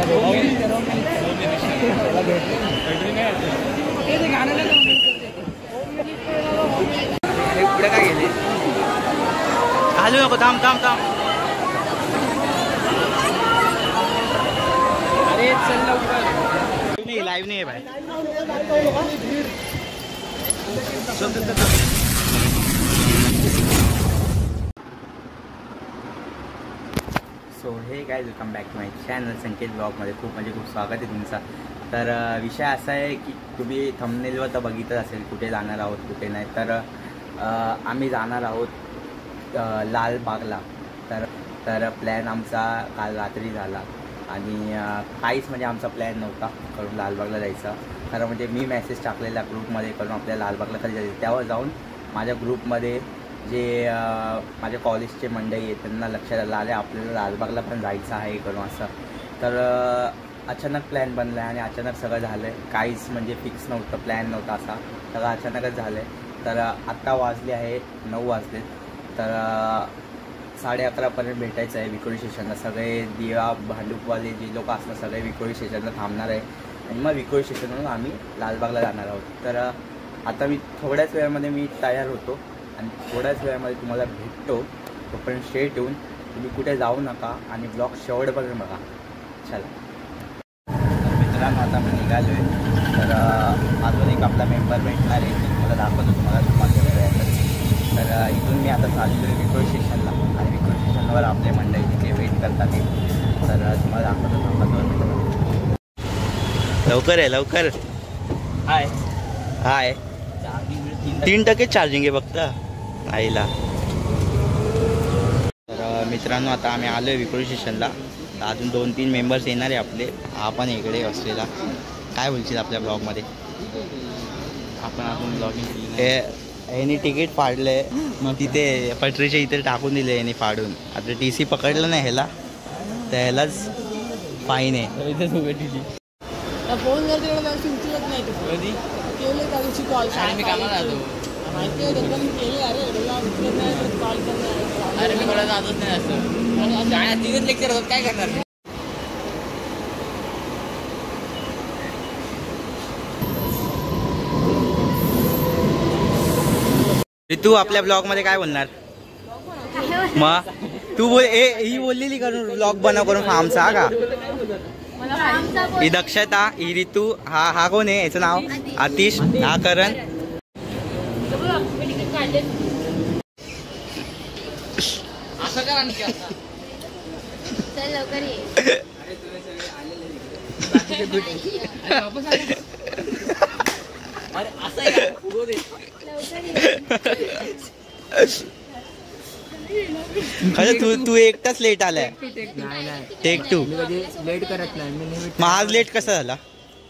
पुढे काय गेले घालू नको थांब थांब थांब अरे चल लवकर नाही लाईव्ह नाही आहे भाई so hey guys welcome back to my channel Sanket ब्लॉगमध्ये खूप स्वागत आहे तुमचा। तर विषय असा आहे की तुम्ही थंबनेलवर तर बघितलं असेल कुठे जाणार आहोत कुठे नाही। तर आम्ही जाणार आहोत लालबागला। तर प्लॅन आमचा काल रात्री झाला आणि काहीच म्हणजे आमचा प्लॅन नव्हता करून लालबागला जायचा। खरं म्हणजे मी मेसेज टाकलेला ग्रुपमध्ये करून आपल्याला लालबागला कधी जायचं, त्यावर जाऊन माझ्या ग्रुपमध्ये जे माझ्या कॉलेजचे मंडळी आहेत त्यांना लक्षात आलं आपल्याला लालबागला पण जायचं आहे करून असं। तर अचानक प्लॅन बनला आहे आणि अचानक सगळं झालं आहे, काहीच म्हणजे फिक्स नव्हतं, प्लॅन नव्हता असा, सगळं अचानकच झालं आहे। तर आत्ता वाजले आहे 9 वाजले। तर 11:30पर्यंत भेटायचं आहे विक्रोळी स्टेशनला। सगळे दिवा भांडूपवाले जे लोक असतात सगळे विक्रोळी स्टेशनला थांबणार आहे आणि मग विक्रोळी स्टेशनवरून आम्ही लालबागला जाणार आहोत। तर आता मी थोड्याच वेळामध्ये मी तयार होतो आणि थोड्याच वेळामध्ये तुम्हाला भेटतो। तोपर्यंत स्ट्रेट येऊन तुम्ही कुठे जाऊ नका आणि ब्लॉग शेवटपर्यंत बघा। चला मित्रांनो आता मी निघालो आहे। तर अजून एक आपला मेंबर भेटणार आहे, मला दाखवतो तुम्हाला तर इथून मी आता चाललो आहे विक्रोळी स्टेशनला आणि विक्रोळी स्टेशनवर आपले मंडळी तिथे वेट करतात ते। तर तुम्हाला दाखवतो लवकर आहे लवकर। हाय हाय 3% चार्जिंग आहे फक्त आईला। तर मित्रांनो आता आम्ही आलो आहे विक्रोळी स्टेशनला। अजून 2-3 मेंबर्स येणार आहे आपले। आपण इकडे असलेला काय बोलशील आपल्या ब्लॉगमध्ये? आपण अजून ब्लॉगिंग केली, यांनी तिकीट फाडले मग तिथे पटरीच्या इथे टाकून दिले यांनी फाडून। आता TC पकडलं नाही ह्याला तर ह्यालाच फाईन आहे। फोन करते उचलत नाही कधी केले त्या दिवशी कॉल मी कामाला जातो माहिती आहे मी केले। अरे उचलत नाही कॉल करणार। अरे मी कोणाला जातच नाही असं तिथेच लेक्चर होत काय करणार। तू आपल्या ब्लॉग मध्ये काय बोलणार? मग तू बोल ही बोललेली करून ब्लॉग बनव करून फार्मचा का? ही दक्षता, ही ऋतू, हा कोण आहे? याचं नाव आतिश, हा करण। तू एकटाच लेट आलाय? टेक 2 लेट करत नाही मी नेहमी। मग आज लेट कसा झाला?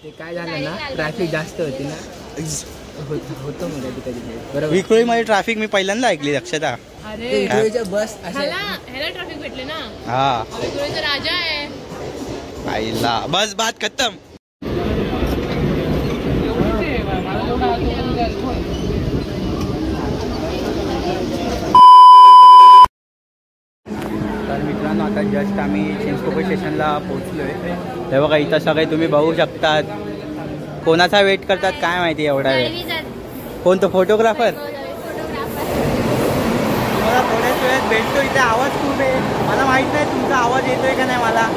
ते काय झालं ना ट्रॅफिक जास्त होती ना होतो मध्ये कधी बरोबर। विक्रोळी मध्ये ट्रॅफिक मी पहिल्यांदा ऐकली दक्षता। अरे बस ह्याला ट्रॅफिक भेटले ना। हा विक्रोळीचा राजा आहे आईला बस बात खत्म। तर मित्रांनो आता जस्ट आम्ही चिंचपोकळ स्टेशनला पोहोचलो आहे। हे बघा इथं सगळे तुम्ही बघू शकतात। कोणाचा वेट करतात काय माहिती एवढा वेळ? कोणतं फोटोग्राफर? तुम्हाला थोड्याच वेळात भेटतो। इथे आवाज खूप आहे, मला माहित नाही तुमचा आवाज येतोय का नाही मला।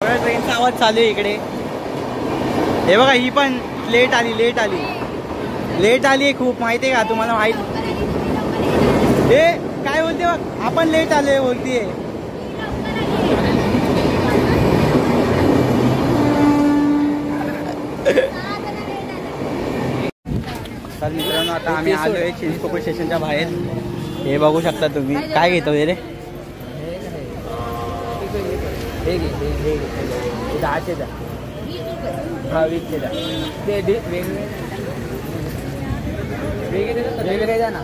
ट्रेनचा आवाज चालू आहे इकडे। हे बघा ही पण लेट आली आहे खूप, माहिती आहे का तुम्हाला? माहित हे काय बोलते बघ, आपण लेट आलोय बोलतीये। तर मित्रांनो आता आम्ही आलोय चिंचपोकळ स्टेशनच्या बाहेर। हे बघू शकता तुम्ही। काय घेतो रे? हे 10चे द्या। हा 20चे द्या। ते वेगवेगळे द्या ना।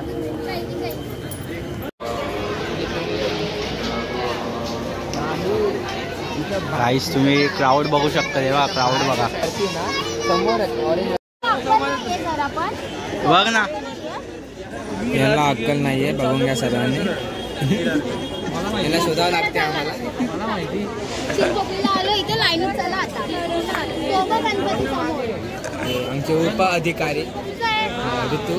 गाईस तुम्ही क्राऊड बघू शकता, तेव्हा क्राऊड बघा समोर बघ ना। याला अक्कल नाहीये, बघून घ्या सर्वांनी। याला शोधावं लागते आम्हाला. चिंचपोकळीला आलो इथे लाईनच चला आता. सोबत गणपती समोर. आमचे उप अधिकारी ऋतू.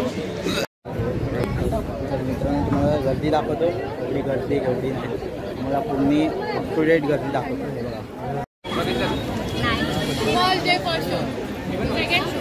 तर मित्रांनो तुम्हाला गर्दी दाखवतो. एवढी गर्दी एवढी नाही, मला पूर्ण अप टू डेट गर्दी दाखवतो. हे बघा First day, first show. Second show.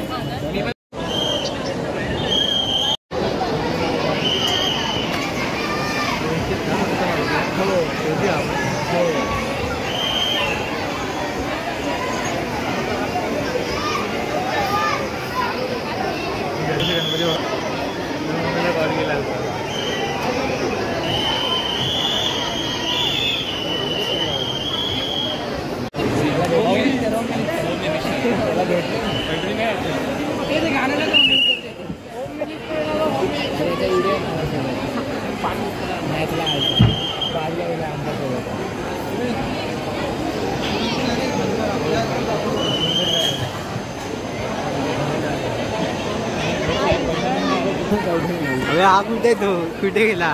अरे हा कुठे तो कुठे गेला?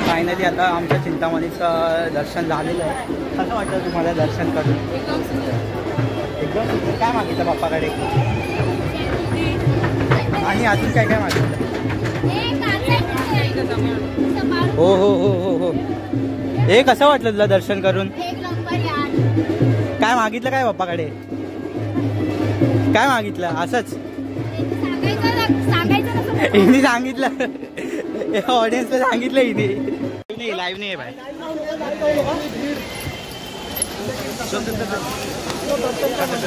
फायनली आता आमच्या चिंतामणीचं दर्शन झालेलं आहे. कसं वाटतं तुम्हाला दर्शन करून? एकदम. काय मागितलं बाप्पाकडे आणि अजून काय काय मागितलं? हो हो हो हो हो. हे कसं वाटलं तुला दर्शन करून? काय मागितलं काय बाप्पाकडे? काय मागितलं? असंच हिने सांगितलं. ऑडियन्सला सांगितलं हिने. लाईव्ह नाही आहे बाय.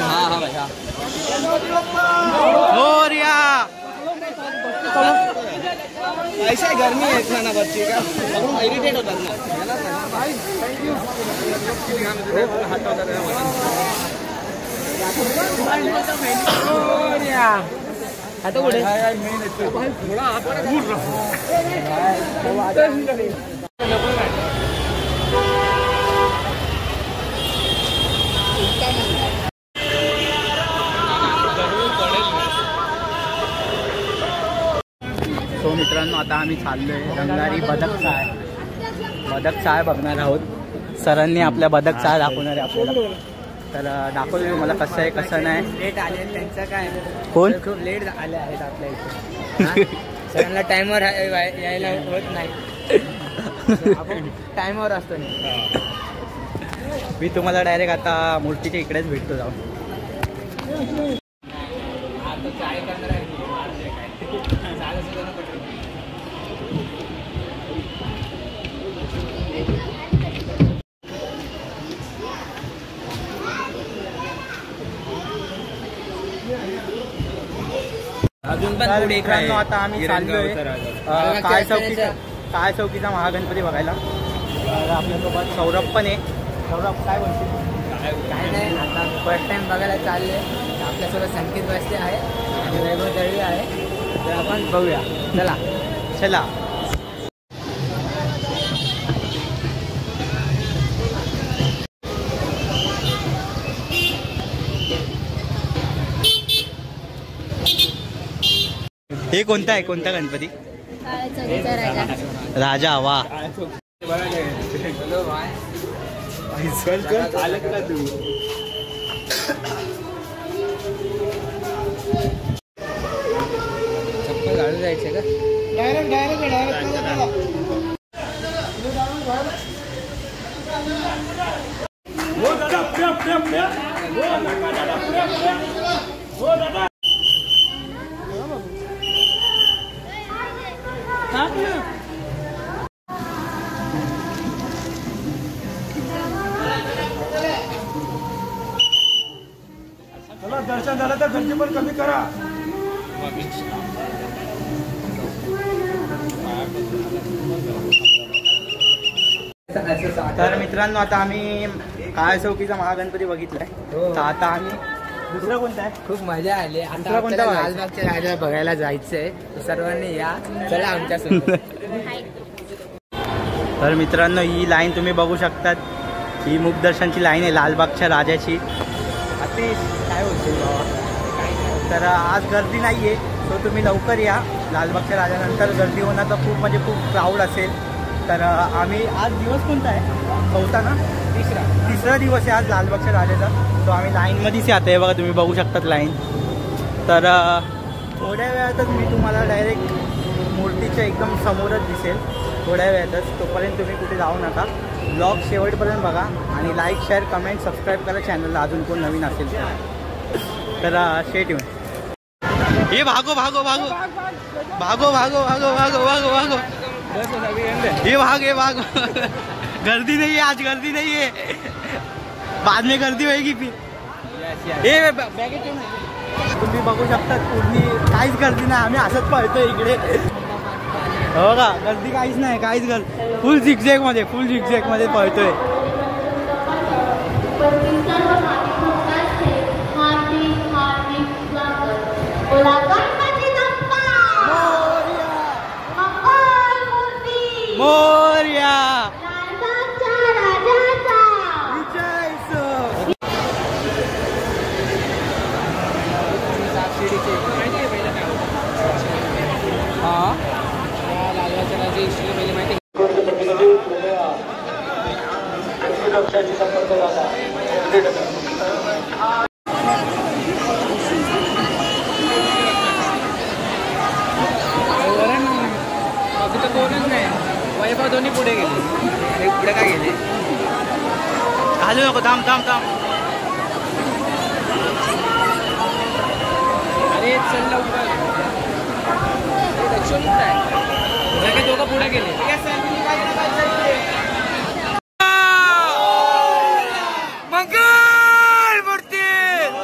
हा हा भाई हा. हो रिया ऐसा गर्मी है ना बच्चे का इरिटेट होतात ना. आता कुठे सो मित्रांनो आता आम्ही चाललोय रंगारी बदक चाळ बघणार आहोत. सरांनी आपल्या बदक चाळ दाखवणार आहे आपल्याला. तर दाखवलं मला कसं आहे कसं नाही. लेट आले त्यांचं काय कोण खूप लेट आले आहेत आपल्या इथे. सरांना टाइमवर यायला होत नाही. आपण टाइमवर असतो. मी तुम्हाला डायरेक्ट आता मूर्तीच्या इकडेच भेटतो जाऊन. अजून पण तर पुढे मित्रांनो आता आम्ही चाललोय काय चौकीचा महागणपती बघायला. आपल्यासोबत सौरभ पण आहे. सौरभ काय बोलतो? काय नाही, आता फर्स्ट टाइम बघायला चालले. आपल्यासोबत संकेत बसते आहे आणि वैभव दळवी आहे. तर आपण बघूया. चला चला. हे कोणता आहे? कोणता गणपती? राजा. वा चप्पल घालून जायचं का? दर्शन झालं तर गर्दी पण कमी करा. तर मित्रांनो आता आम्ही काळ चौकीचा महागणपती बघितलाय. तर आता आम्ही दुसरं कोणतं आहे? खूप मजा आली. आता दुसरा कोणता आपल्याला बघायचा? लालबागच्या राजा बघायला जायचंय. सर्वांनी या. चला आमच्यासोबत. तर मित्रांनो ही लाईन तुम्ही बघू शकतात. ही मुखदर्शनची लाईन आहे लालबागच्या राजाची. अतिश काय बोलतो बाबा. तर आज गर्दी नाही आहे, सो तुम्ही लवकर या. लालबागच्या राजानंतर गर्दी होणार तर खूप म्हणजे खूप क्राऊड असेल. तर आम्ही आज दिवस कोणता आहे? चौथा ना? तिसरा दिवस आहे आज लालबागच्या राजाचा. सो आम्ही लाईनमध्येच येत आहे बघा, तुम्ही बघू शकतात लाईन. तर थोड्या वेळातच मी तुम्हाला डायरेक्ट मूर्तीच्या एकदम समोरच दिसेल थोड्या वेळातच. तोपर्यंत तुम्ही कुठे जाऊ नका, ब्लॉग शेवटपर्यंत बघा आणि लाईक शेअर कमेंट सबस्क्राईब करा चॅनलला अजून कोण नवीन असेल तर. Stay tune. ये भागो भागो भागो भागो भागो भागो भागो भागो भागो ये भाग गर्दी नहीं है आज, गर्दी नहीं है, बाद में गर्दी होएगी फिर. ये तुम्ही बघू शकतात पूर्ण काहीच गर्दी नाही, आम्ही असंच पळतोय इकडे. हो का, गर्दी काहीच नाही, काहीच गर्दी. फुल झिकझॅक मध्ये पळतोय. मोरया वैभव दोन्ही पुढे गेले. पुढे काय गेले? हलू नको, थांब थांब थांब. अरे चल लवकर. सगळे दोघं पुढे गेले. मंगल मूर्ती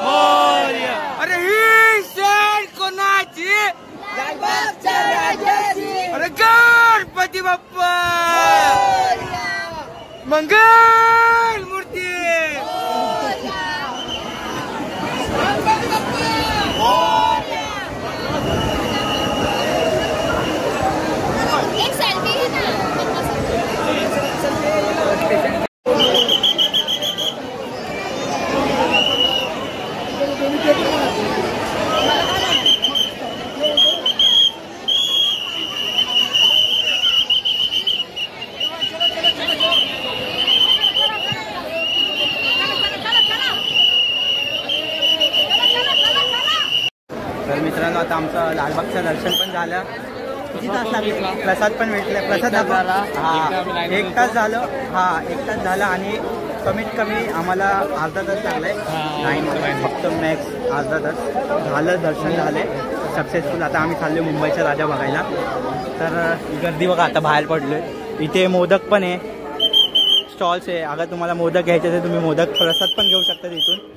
मोरया. अरे ही शेण कोणाची? लालबागच्या राजाची. अरे गणपती बाप्पा मंगल मूर्ती. एक सेल्फी घे ना. तर मित्रांनो आता आमचं लालबागचं दर्शन पण झालं. किती तास लागले? प्रसाद पण भेटला. प्रसाद झाला. हा 1 तास झालं. हा 1 तास झाला आणि कमीत कमी आम्हाला अर्धा तास लागलाय. फक्त मॅक्स अर्धा तास झालं. दर्शन झाले सक्सेसफुल. आता आम्ही चाललो मुंबईचा राजा बघायला. तर गर्दी बघा, आता बाहेर पडलोय. इथे मोदक पण आहे, स्टॉल्स आहे. अगर तुम्हाला मोदक घ्यायचे असेल तुम्ही मोदक प्रसाद पण घेऊ शकता इथून.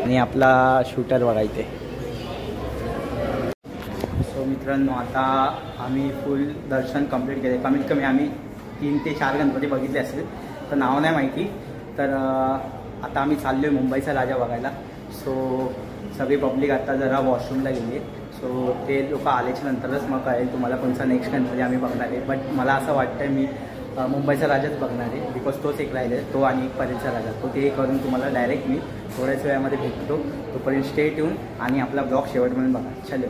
आणि आपला शूटर बघायचे. सो मित्रांनो आता आम्ही फुल दर्शन कंप्लीट केले. कमीत कमी आम्ही 3 ते 4 गणपती बघितले असेल, तर नाव नाही माहिती. तर आता आम्ही चाललो आहे मुंबईचा राजा बघायला. सो सगळी पब्लिक आता जरा वॉशरूमला गेली आहे. सो ते लोक आल्याच्या नंतरच मग कळेल तुम्हाला कोणता नेक्स्ट गणपती आम्ही बघणार आहे. बट मला असं वाटतं मी मुंबईचा राजाच बघणार आहे, बिकॉज तोच एक राहिला आहे, तो आणि एक परेलचा राजा. तो ते करून तुम्हाला डायरेक्ट मी थोड्याच वेळामध्ये भेटतो. तोपर्यंत स्टे ट्यून आणि आपला ब्लॉग शेवटपर्यंत बघा. चलो.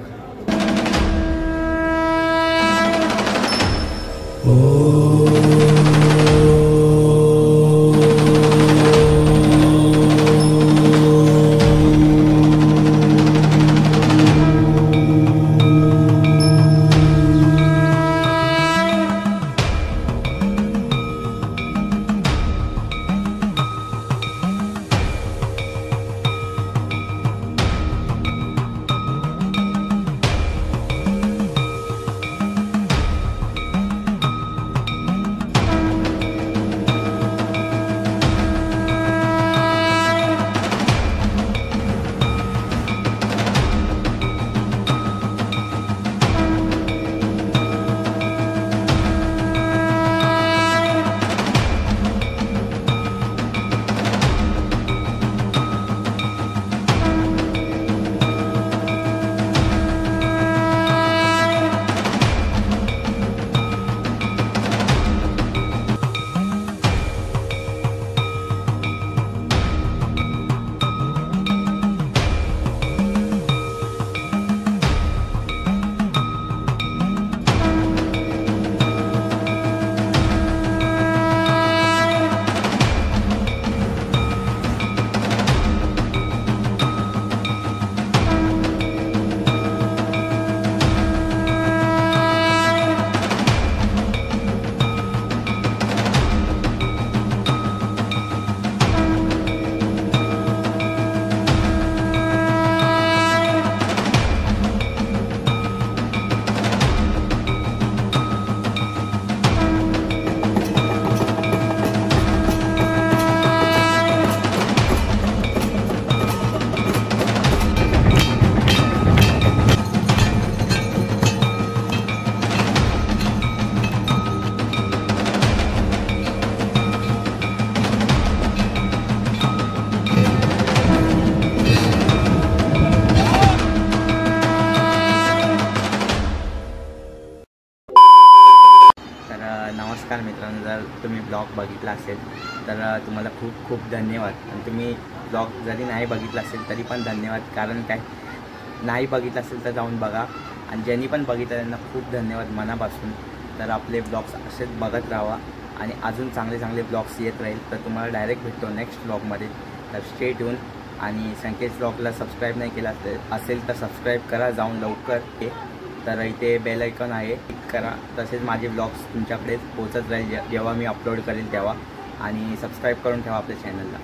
नमस्कार मित्रांनो, जर तुम्ही ब्लॉग बघितला असेल तर तुम्हाला खूप खूप धन्यवाद. आणि तुम्ही ब्लॉग जरी नाही बघितला असेल तरी पण धन्यवाद. कारण काय, नाही बघितलं असेल तर जाऊन बघा. आणि ज्यांनी पण बघितलं त्यांना खूप धन्यवाद मनापासून. तर आपले ब्लॉग्स असेच बघत राहा आणि अजून चांगले चांगले ब्लॉग्स येत राहील. तर तुम्हाला डायरेक्ट भेटतो नेक्स्ट ब्लॉगमध्ये. तर स्टे ट्यून. आणि संकेत ब्लॉगला सबस्क्राईब नाही केला असेल तर सबस्क्राईब करा जाऊन लवकर. तर इथे बेल आयकॉन आहे, क्लिक करा. तसेच माझे ब्लॉग्स तुमच्याकडे पोहोचत राहील जेव्हा मी अपलोड करेल तेव्हा. आणि सबस्क्राईब करून ठेवा आपल्या चॅनलला.